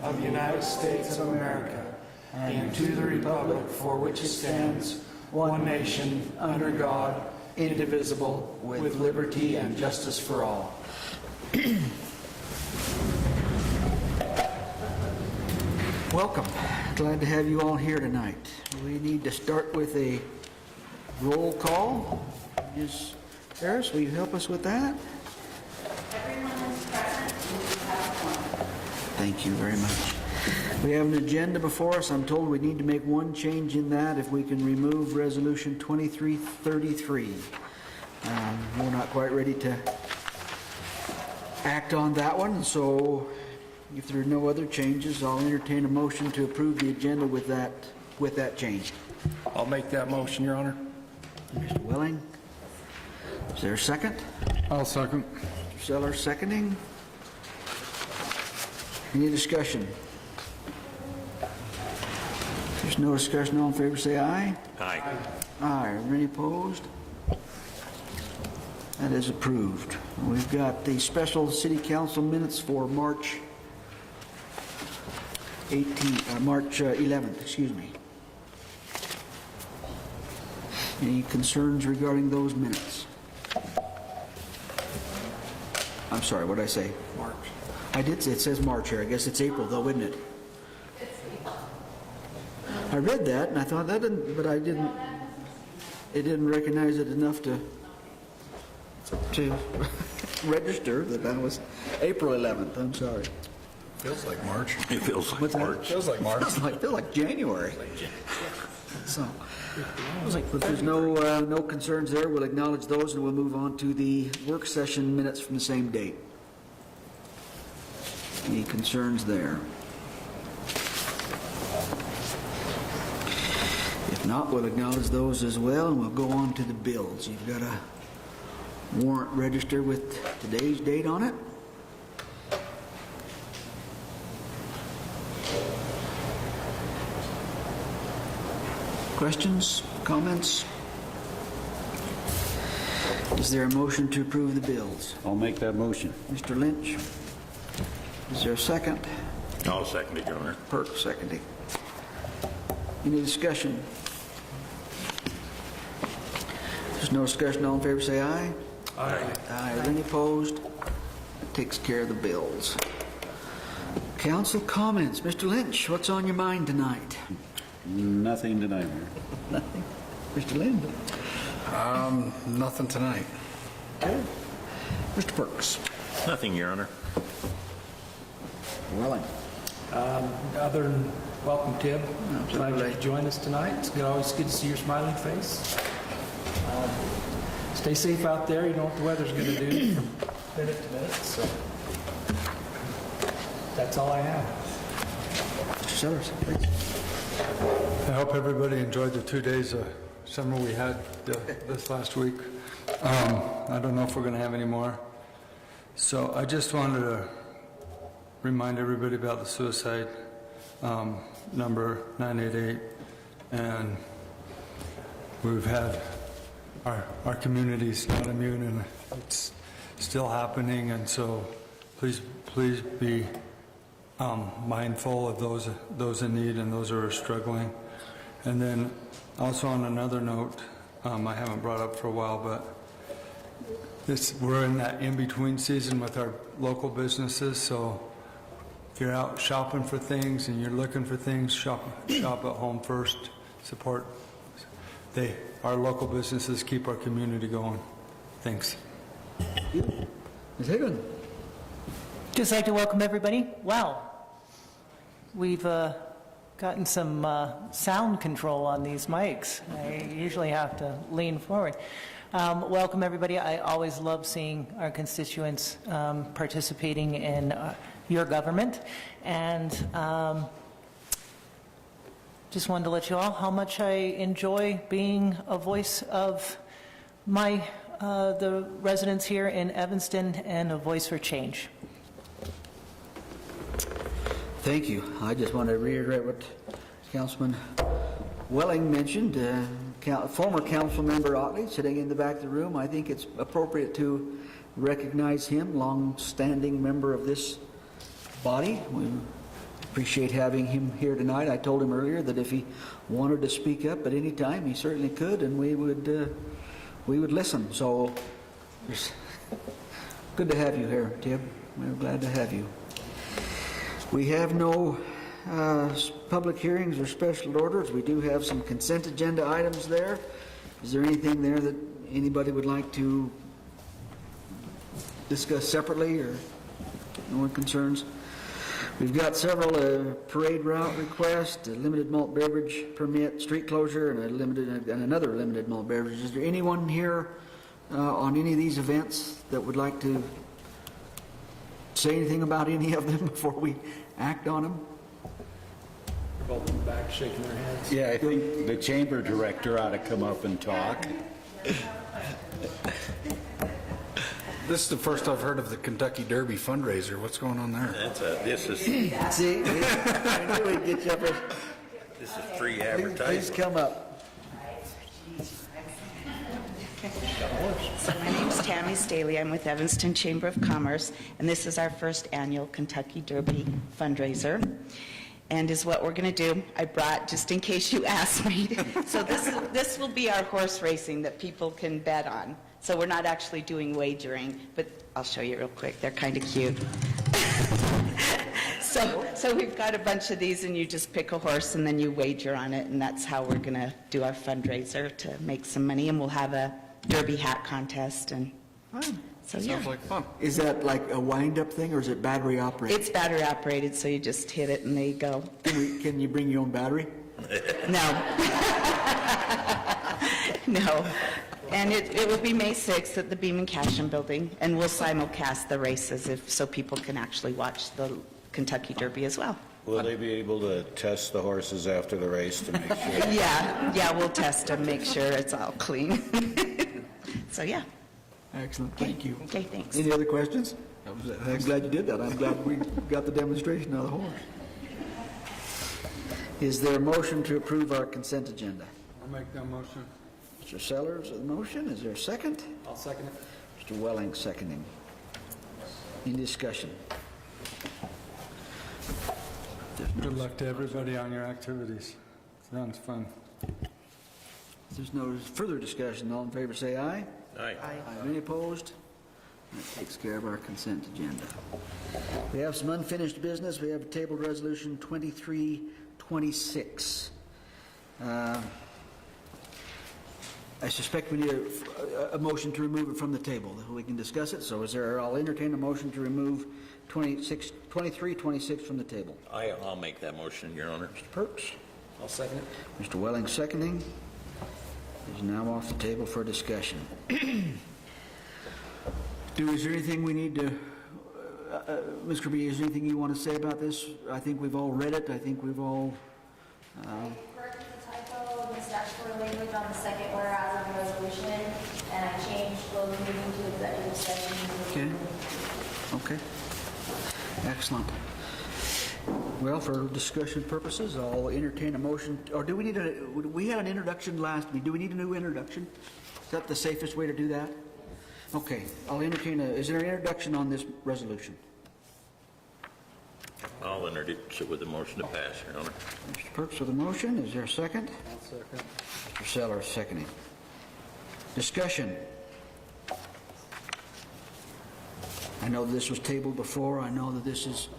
of the United States of America and to the republic for which it stands, one nation, under God, indivisible, with liberty and justice for all. Welcome. Glad to have you all here tonight. We need to start with a roll call. Ms. Harris, will you help us with that? Everyone is present. We have one. Thank you very much. We have an agenda before us. I'm told we need to make one change in that if we can remove Resolution 2333. We're not quite ready to act on that one, so if there are no other changes, I'll entertain a motion to approve the agenda with that change. I'll make that motion, Your Honor. Mr. Welling, is there a second? I'll second. Mr. Sellers seconding. Any discussion? If there's no discussion, all in favor say aye. Aye. Aye. Are there any opposed? That is approved. We've got the special city council minutes for March 11th, excuse me. Any concerns regarding those minutes? I'm sorry, what did I say? March. I did say, it says March here. I guess it's April though, isn't it? I read that and I thought that didn't, but I didn't, it didn't recognize it enough to register that that was April 11th. I'm sorry. Feels like March. It feels like March. Feels like March. Feels like January. So, if there's no concerns there, we'll acknowledge those and we'll move on to the work session minutes from the same date. Any concerns there? If not, we'll acknowledge those as well and we'll go on to the bills. You've got a warrant register with today's date on it. Questions? Comments? Is there a motion to approve the bills? I'll make that motion. Mr. Lynch? Is there a second? I'll second it, Your Honor. Perk seconding. Any discussion? If there's no discussion, all in favor say aye. Aye. Aye. Are there any opposed? That takes care of the bills. Council comments. Mr. Lynch, what's on your mind tonight? Nothing tonight, Mayor. Nothing. Mr. Lind? Nothing tonight. Okay. Mr. Perks? Nothing, Your Honor. Welling? Other than welcome, Tib. Glad you could join us tonight. It's always good to see your smiling face. Stay safe out there. You know what the weather's going to do from minute to minute. So that's all I have. Mr. Sellers, please. I hope everybody enjoyed the 2 days of summer we had this last week. I don't know if we're going to have any more. So I just wanted to remind everybody about the suicide number 988. And we've had our community's not immune and it's still happening. And so please be mindful of those in need and those who are struggling. And then also on another note, I haven't brought up for a while, but we're in that in-between season with our local businesses. So if you're out shopping for things and you're looking for things, shop at home first. Support our local businesses, keep our community going. Thanks. Ms. Hagan? Just like to welcome everybody. Wow, we've gotten some sound control on these mics. I usually have to lean forward. Welcome everybody. I always love seeing our constituents participating in your government, and just wanted to let you all how much I enjoy being a voice of the residents here in Evanston and a voice for change. Thank you. I just want to reiterate what Councilman Welling mentioned. Former council member Otley sitting in the back of the room. I think it's appropriate to recognize him, long-standing member of this body. We appreciate having him here tonight. I told him earlier that if he wanted to speak up at any time, he certainly could, and we would listen. So it's good to have you here, Tib. We're glad to have you. We have no public hearings or special orders. We do have some consent agenda items there. Is there anything there that anybody would like to discuss separately, or no one concerns? We've got several parade route requests, a limited malt beverage permit, street closure, and another limited malt beverage. Is there anyone here on any of these events that would like to say anything about any of them before we act on them? They're both in the back shaking their heads. Yeah, I think the chamber director ought to come up and talk. This is the first I've heard of the Kentucky Derby fundraiser. What's going on there? This is See, I knew we'd get you up there. free Please advertising. come up. So my name's Tammy Staley. I'm with Evanston Chamber of Commerce, and this is our first annual Kentucky Derby fundraiser. And is what we're going to do. I brought, just in case you ask me. So this will be our horse racing that people can bet on. So we're not actually doing wagering, but I'll show you real quick. They're kind of cute. So we've got a bunch of these, and you just pick a horse, and then you wager on it, and that's how we're going to do our fundraiser to make some money. And we'll have a derby hat contest, and so yeah. Sounds like fun. Is that like a wind-up thing, or is it battery operated? It's battery operated, so you just hit it, and there you go. Can you bring your own battery? No. No. And it will be May 6th at the Beam and Cashin Building, and we'll simulcast the races so people can actually watch the Kentucky Derby as well. Will they be able to test the horses after the race to make sure? Yeah, we'll test them, make sure it's all clean. So, yeah. Excellent, thank you. Okay, thanks. Any other questions? I'm glad you did that. I'm glad we got the demonstration of the horse. Is there a motion to approve our consent agenda? I'll make that motion. Mr. Sellers of the motion, is there a second? I'll second it. Mr. Welling seconding. Any discussion? Good luck to everybody on your activities. Sounds fun. If there's no further discussion, all in favor say aye. Aye. Any opposed? That takes care of our consent agenda. We have some unfinished business. We have tabled resolution 2326. I suspect we need a motion to remove it from the table, that we can discuss it. So I'll entertain a motion to remove 2326 from the table. I'll make that motion, Your Honor. Mr. Perks? I'll second it. Mr. Welling seconding. Is now off the table for discussion. Is there anything we need to, Ms. Kirby, is there anything you want to say about this? I think we've all read it. I think we've all... Corrected the typo, the statutory language on the second whereas of the resolution, and I changed closed meeting to executive session. Okay. Excellent. Well, for discussion purposes, I'll entertain a motion, or do we need we had an introduction last week. Do we need a new introduction? Is that the safest way to do that? Okay, I'll entertain is there an introduction on this resolution? I'll introduce it with a motion to pass, Your Honor. Mr. Perks with a motion. Is there a second? I'll second. Mr. Sellers seconding. Discussion. I know this was tabled before. I know that this is...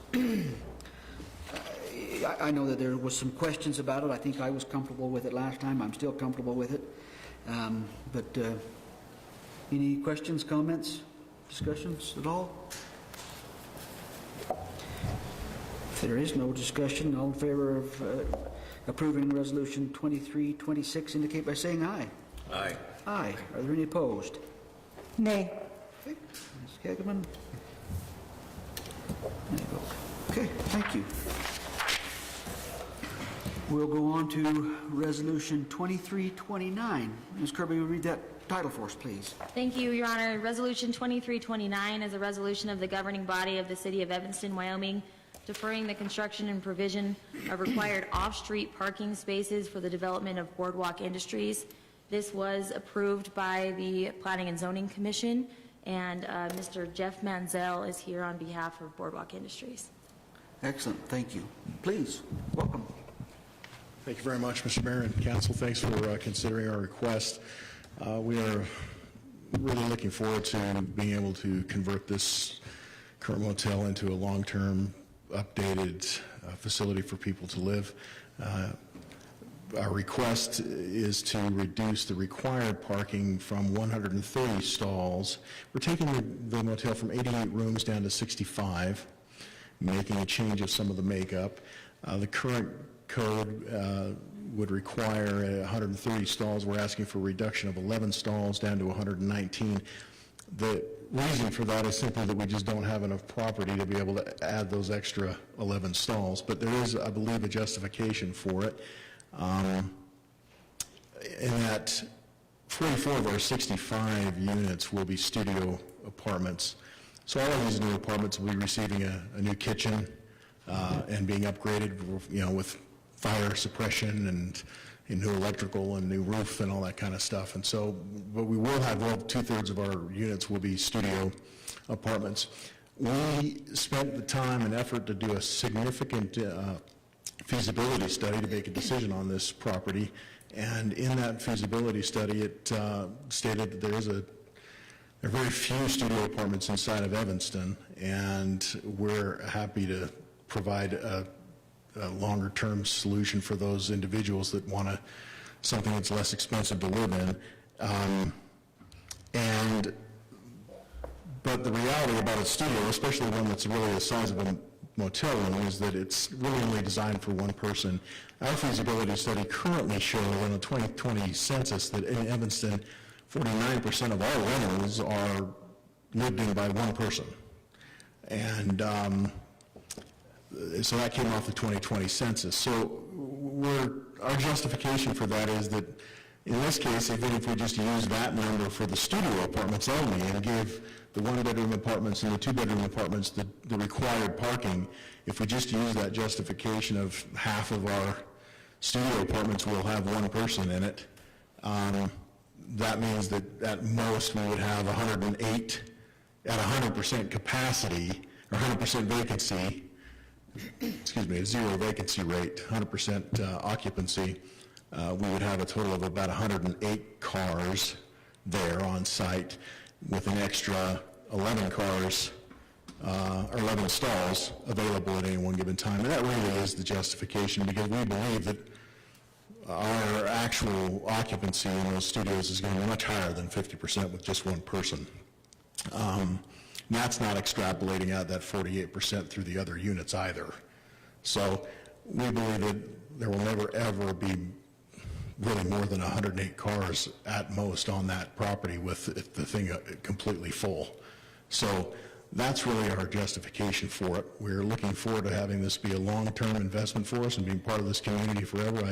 I know that there was some questions about it. I think I was comfortable with it last time. I'm still comfortable with it. But any questions, comments, discussions at all? If there is no discussion, all in favor of approving Resolution 2326 indicate by saying aye. Aye. Aye. Are there any opposed? Nay. Okay. Ms. Kageman? There you go. Okay, thank you. We'll go on to Resolution 2329. Ms. Kirby, will you read that title for us, please? Thank you, Your Honor. Resolution 2329 is a resolution of the governing body of the City of Evanston, Wyoming, deferring the construction and provision of required off-street parking spaces for the development of Boardwalk Industries. This was approved by the Planning and Zoning Commission, and Mr. Jeff Manzel is here on behalf of Boardwalk Industries. Excellent, thank you. Please, welcome. Thank you very much, Mr. Mayor and Council. Thanks for considering our request. We are really looking forward to being able to convert this current motel into a long-term, updated facility for people to live. Our request is to reduce the required parking from 130 stalls. We're taking the motel from 88 rooms down to 65, making a change of some of the makeup. The current code would require 130 stalls. We're asking for a reduction of 11 stalls down to 119. The reason for that is simply that we just don't have enough property to be able to add those extra 11 stalls. But there is, I believe, a justification for it. In that 44 of our 65 units will be studio apartments. So all of these new apartments will be receiving a new kitchen and being upgraded, with fire suppression and new electrical and new roof and all that kind of stuff. And so, but we will have 2/3 of our units will be studio apartments. We spent the time and effort to do a significant feasibility study to make a decision on this property. And in that feasibility study, it stated that there are very few studio apartments inside of Evanston, and we're happy to provide a longer-term solution for those individuals that want something that's less expensive to live in. But the reality about a studio, especially one that's really the size of a motel room, is that it's really only designed for one person. Our feasibility study currently shows on the 2020 census that in Evanston, 49% of all rentals are lived in by one person. And so that came off the 2020 census. So our justification for that is that in this case, even if we just use that number for the studio apartments only and give the one-bedroom apartments and the two-bedroom apartments the required parking, if we just use that justification of half of our studio apartments will have one person in it, that means that at most we would have 108 at 100% capacity, or 100% vacancy, a zero vacancy rate, 100% occupancy. We would have a total of about 108 cars there on site with an extra 11 cars or 11 stalls available at any one given time. And that really is the justification, because we believe that our actual occupancy in those studios is going to be much higher than 50% with just one person. That's not extrapolating out that 48% through the other units either. So we believe that there will never, ever be really more than 108 cars at most on that property with the thing completely full. So that's really our justification for it. We're looking forward to having this be a long-term investment for us and being part of this community forever.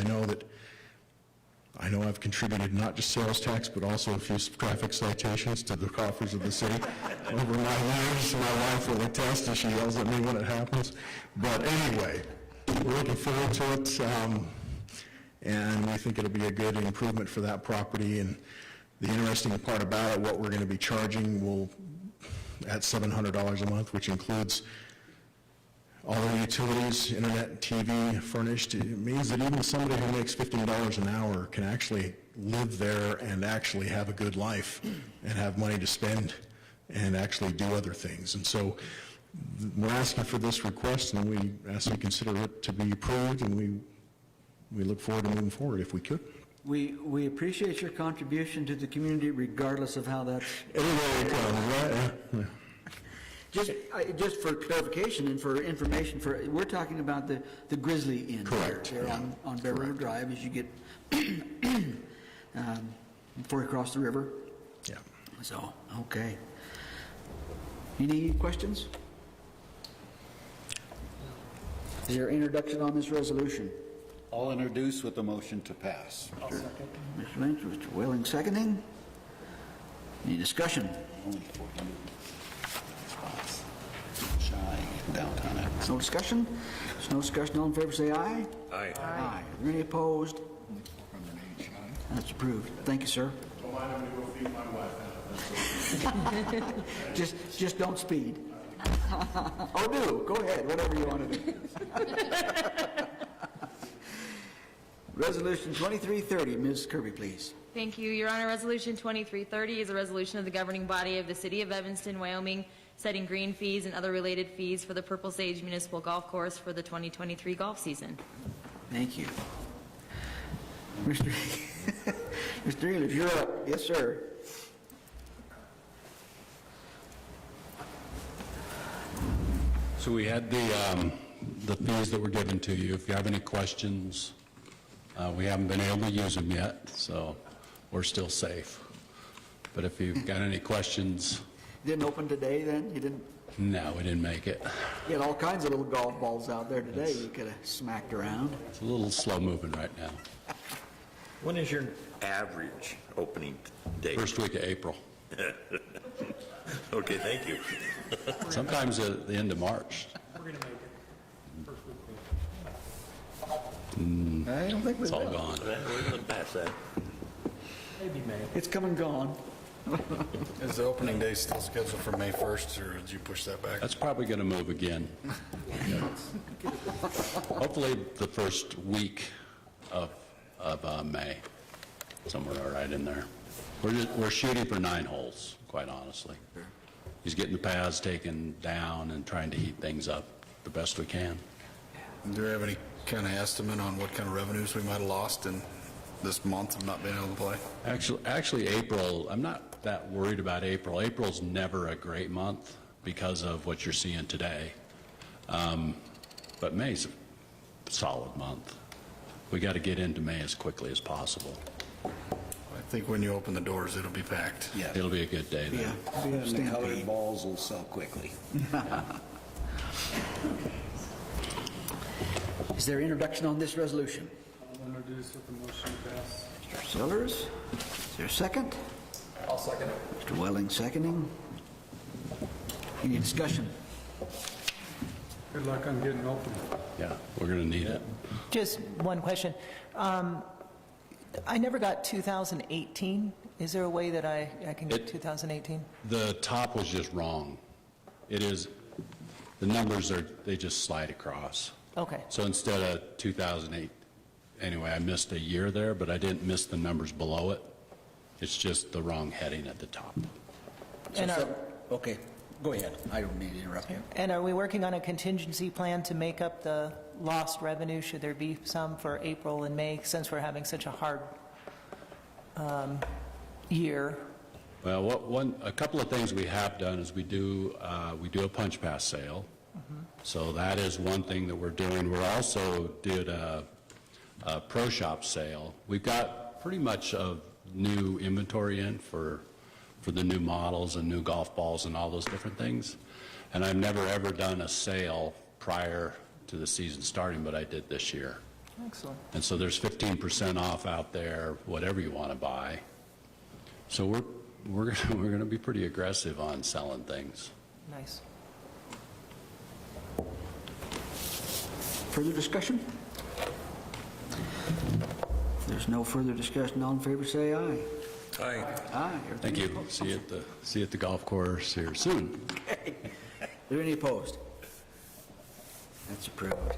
I know I've contributed not just sales tax, but also a few traffic citations to the coffers of the city over my years. My wife will attest, and she yells at me when it happens. But anyway, we're looking forward to it, and we think it'll be a good improvement for that property. And the interesting part about it, what we're going to be charging at $700 a month, which includes all the utilities, internet, TV furnished. It means that even somebody who makes $15 an hour can actually live there and actually have a good life and have money to spend and actually do other things. And so we're asking for this request, and we ask you to consider it to be approved, and we look forward to moving forward if we could. We appreciate your contribution to the community regardless of how that's... Everywhere we come, right? Just for clarification and for information, we're talking about the Grizzly Inn. Correct. There on Bear River Drive as you get before you cross the river. Yeah. So, okay. Any questions? Is there introduction on this resolution? I'll introduce with the motion to pass. Mr. Lynch, Mr. Whaling seconding. Any discussion? Only 400 spots shy downtown Evanston. No discussion? There's no discussion. All in favor say aye. Aye. Aye. Are there any opposed? Only 408 shy. That's approved. Thank you, sir. Don't mind, I'm going to go feed my wife. Just don't speed. Oh, do, go ahead, whatever you want to do. Resolution 2330, Ms. Kirby, please. Thank you, Your Honor. Resolution 2330 is a resolution of the governing body of the City of Evanston, Wyoming, setting green fees and other related fees for the Purple Sage Municipal Golf Course for the 2023 golf season. Thank you. Mr. Mr. Ehlers, you're up. Yes, sir. So we had the fees that were given to you. If you have any questions, we haven't been able to use them yet, so we're still safe. But if you've got any questions... Didn't open today then? You didn't? No, we didn't make it. You had all kinds of little golf balls out there today you could have smacked around. It's a little slow moving right now. When is your average opening date? First week of April. Okay, thank you. Sometimes at the end of March. We're going to make it. First week. I don't think It's all gone. We're past that. Maybe May. It's come and gone. Is the opening day still scheduled for May 1st, or did you push that back? That's probably going to move again. Hopefully the first week of May, somewhere right in there. We're shooting for 9 holes, quite honestly. He's getting the paths taken down and trying to heat things up the best we can. Do you have any kind of estimate on what kind of revenues we might have lost in this month of not being able to play? Actually, April, I'm not that worried about April. April's never a great month because of what you're seeing today. But May's a solid month. We got to get into May as quickly as possible. I think when you open the doors, it'll be packed. Yeah. It'll be a good day then. Yeah. And the colored balls will sell quickly. Is there introduction on this resolution? I'll introduce with the motion to pass. Mr. Sellers, is there a second? I'll second it. Mr. Welling seconding. Any discussion? Good luck on getting open. Yeah, we're going to need it. Just one question. I never got 2018. Is there a way that I can get 2018? The top was just wrong. It is, the numbers they just slide across. Okay. So instead of 2008, anyway, I missed a year there, but I didn't miss the numbers below it. It's just the wrong heading at the top. And Okay, go ahead. I don't need to interrupt you. And are we working on a contingency plan to make up the lost revenue? Should there be some for April and May, since we're having such a hard year? Well, a couple of things we have done is we do a punch pass sale. So that is one thing that we're doing. We also did a pro shop sale. We've got pretty much a new inventory in for the new models and new golf balls and all those different things. And I've never ever done a sale prior to the season starting, but I did this year. Excellent. And so there's 15% off out there, whatever you want to buy. So we're going to be pretty aggressive on selling things. Nice. Further discussion? If there's no further discussion, all in favor say aye. Aye. Aye. Thank you. See you at the golf course here soon. Are there any opposed? That's approved.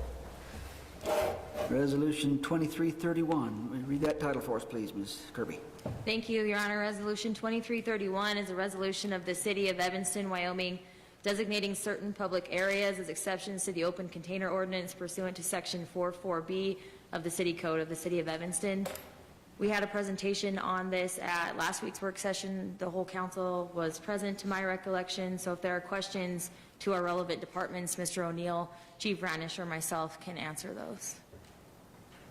Resolution 2331. Read that title for us, please, Ms. Kirby. Thank you, Your Honor. Resolution 2331 is a resolution of the City of Evanston, Wyoming, designating certain public areas as exceptions to the open container ordinance pursuant to Section 44B of the City Code of the City of Evanston. We had a presentation on this at last week's work session. The whole council was present, to my recollection, so if there are questions to our relevant departments, Mr. O'Neill, Chief Ranish, or myself can answer those.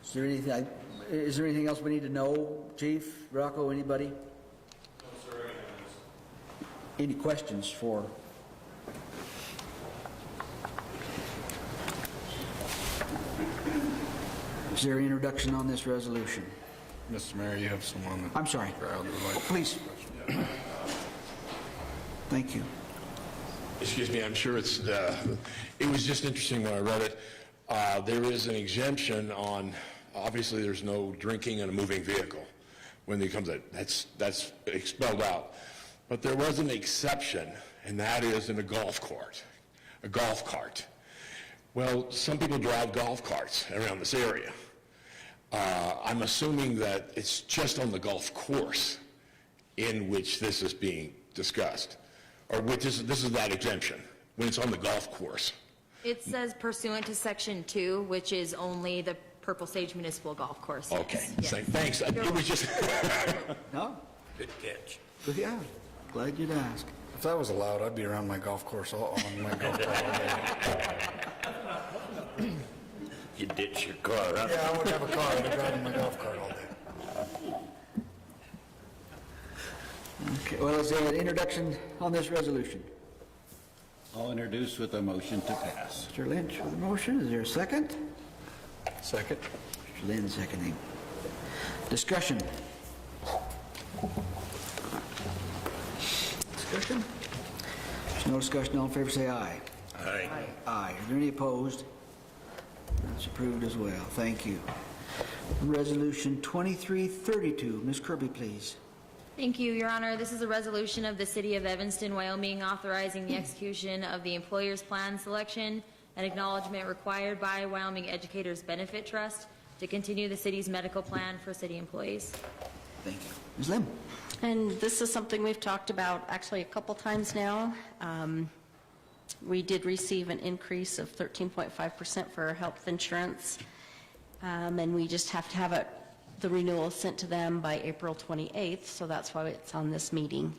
Is there anything else we need to know, Chief, Rocco, anybody? No, sir. Any questions for? Is there introduction on this resolution? Mr. Mayor, you have someone that... I'm sorry. crowd that would like- Please. Thank you. Excuse me, I'm sure it was just interesting when I read it. There is an exemption on, obviously there's no drinking in a moving vehicle when it comes, that's expelled out. But there was an exception, and that is in a golf court. a golf cart. Well, some people drive golf carts around this area. I'm assuming that it's just on the golf course in which this is being discussed, or which is, this is that exemption, when it's on the golf course. It says pursuant to Section 2, which is only the Purple Sage Municipal Golf Course. yes. Okay, Yes. thanks. It was just, No? Good catch. But yeah, glad you'd ask. If that was allowed, I'd be around my golf course, on my golf cart all day. You ditch your car, huh? Yeah, I wouldn't have a car, I'd be driving my golf cart all day. Okay, well, is there an introduction on this resolution? I'll introduce with a motion to pass. Mr. Lynch with a motion. Is there a second? Second. Mr. Lynn seconding. Discussion. Discussion? There's no discussion. All in favor, say aye. Aye. Aye. Are there any opposed? That's approved as well. Thank you. Resolution 2332. Ms. Kirby, please. Thank you, Your Honor. This is a resolution of the City of Evanston, Wyoming, authorizing the execution of the employer's plan selection and acknowledgement required by Wyoming Educators Benefit Trust to continue the city's medical plan for city employees. Thank you. Ms. Lim. And this is something we've talked about actually a couple times now. We did receive an increase of 13.5% for our health insurance, and we just have to have the renewal sent to them by April 28th, so that's why it's on this meeting.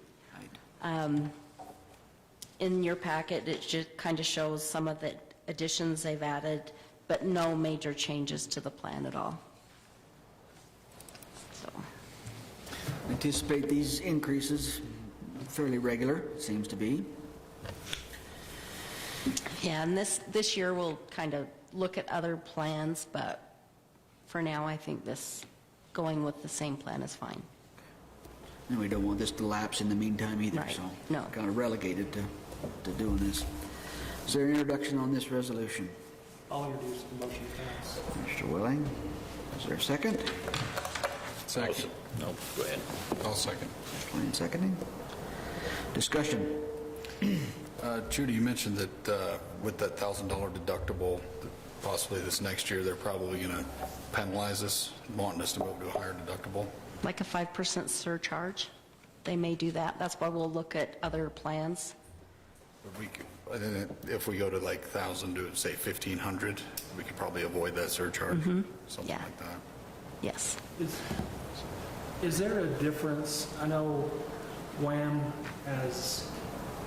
In your packet, it just kind of shows some of the additions they've added, but no major changes to the plan at all. So. Anticipate these increases fairly regular, it seems to be. Yeah, and this year we'll kind of look at other plans, but for now I think going with the same plan is fine. And we don't want this to lapse in the meantime either, Right. so No. kind of relegated to doing this. Is there an introduction on this resolution? I'll introduce the motion to pass. Mr. Willing, is there a second? Second. No, go ahead. I'll second. Mr. Lane seconding. Discussion. Judy, you mentioned that with that $1,000 deductible, that possibly this next year, they're probably going to penalize us, wanting us to go to a higher deductible. Like a 5% surcharge, they may do that. That's why we'll look at other plans. If we go to like 1,000 to say 1,500, we could probably avoid that surcharge, something Yeah. like that. Yes. Is there a difference? I know WHAM has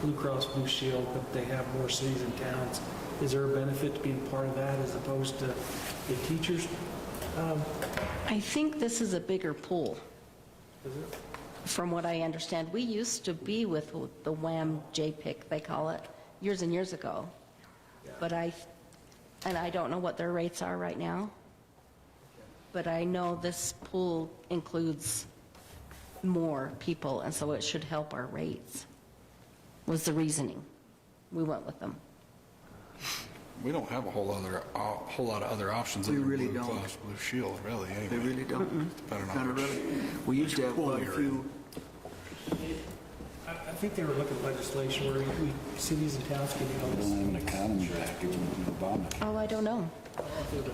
Blue Cross Blue Shield, but they have more cities and towns. Is there a benefit to being part of that as opposed to the teachers? I think this is a bigger pool, Is it? from what I understand. We used to be with the WHAM JPIC, they call it, years and years ago. But I don't know what their rates are right now. But I know this pool includes more people, and so it should help our rates, was the reasoning. We went with them. We don't have a whole lot of other options We than really Blue don't. Cross Blue Shield, really, anyway. They really don't. Depending on Kind of which- really. We used to have pool quite a you're few. I think they were looking at legislation where cities and towns can Don't use have an economy back in Obama. Oh, I don't know.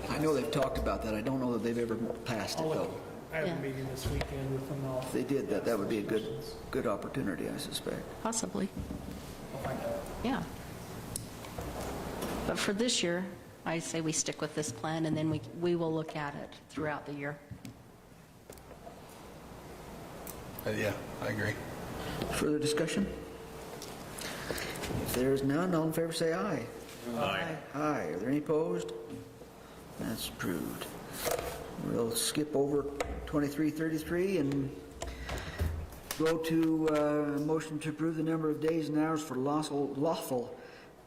I know they've taled about that. I don't know that they've ever passed it, though. I have Yeah. a meeting this weekend with them all. If they did, that would be a good opportunity, I suspect. Possibly, I'll find out. yeah. But for this year, I say we stick with this plan, and then we will look at it throughout the year. Yeah, I agree. Further discussion? If there is none, all in favor say aye. Aye. Aye. Are there any opposed? That's approved. We'll skip over 2333 and go to motion to approve the number of days and hours for lawful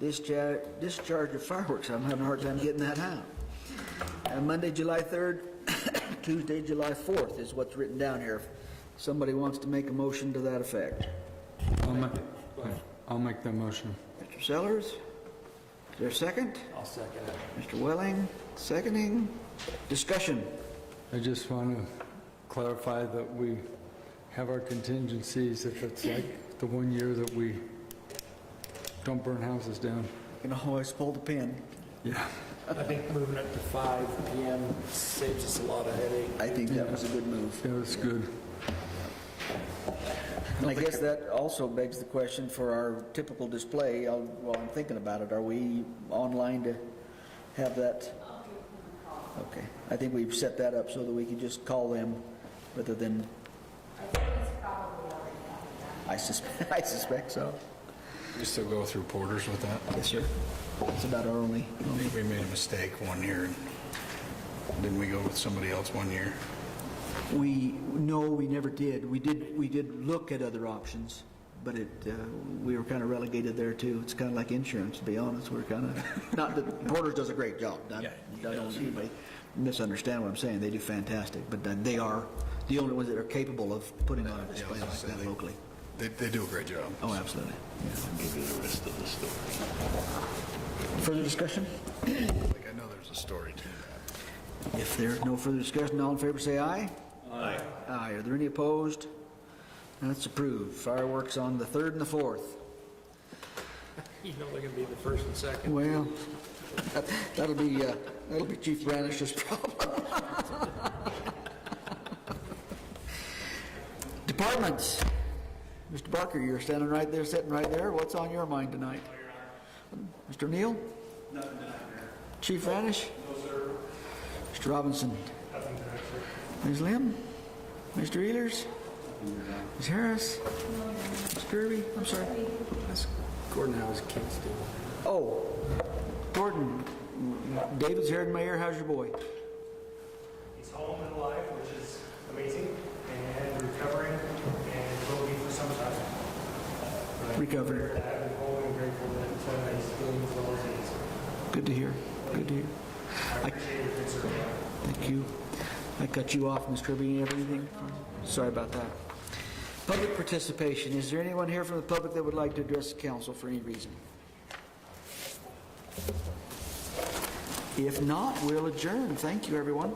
discharge of fireworks. I'm having a hard time getting that out. Monday, July 3rd, Tuesday, July 4th is what's written down here. If somebody wants to make a motion to that effect. I'll make that motion. Mr. Sellers, is there a second? I'll second it. Mr. Welling, seconding. Discussion. I just want to clarify that we have our contingencies if it's like the one year that we don't burn houses down. can always pull the pin. Yeah. I think moving it to 5 PM saves us a lot of headache. I think that was a good move. Yeah, that's good. And I guess that also begs the question for our typical display, while I'm thinking about it, are we online to have that? Okay, I think we've set that up so that we can just call them rather than... I suspect so. We still go through Porters with that? Yes, sir. That's about our only... I think we made a mistake one year. Didn't we go with somebody else one year? No, we never did. We did look at other options, but we were kind of relegated there too. It's kind of like insurance, to be honest. We're kind of, not that Porter's does a great job. I don't want anybody misunderstand what I'm saying. They do fantastic, but they are the only ones that are capable of putting on a display like that locally. They do a great job. Oh, absolutely. I'll give you the rest of the story. Further discussion? I know there's a story to that. If there's no further discussion, all in favor say aye. Aye. Aye. Are there any opposed? That's approved. Fireworks on the 3rd and the 4th. You know they're going to be the first and second. Well, that'll be Chief Branish's problem. Departments. Mr. Barker, you're standing right there, sitting right there. What's on your mind tonight? Mr. Neal? Nothing tonight, Mayor. Chief Ranish? No, sir. Mr. Robinson? Nothing tonight, sir. Ms. Lim? Mr. Ehlers? Ms. Harris? Mr. Kirby? I'm sorry. Gordon, how's kids doing? Oh, Gordon, David's here in my ear. How's your boy? He's home and alive, which is amazing, and recovering, and will be for some time. But Recovering. I'm home and grateful that he's feeling as well as he is. Good to hear. Good to hear. I appreciate your concern. Thank you. I cut you off, Ms. Kirby, and everything. Sorry about that. Public participation. Is there anyone here from the public that would like to address the council for any reason? If not, we'll adjourn. Thank you, everyone.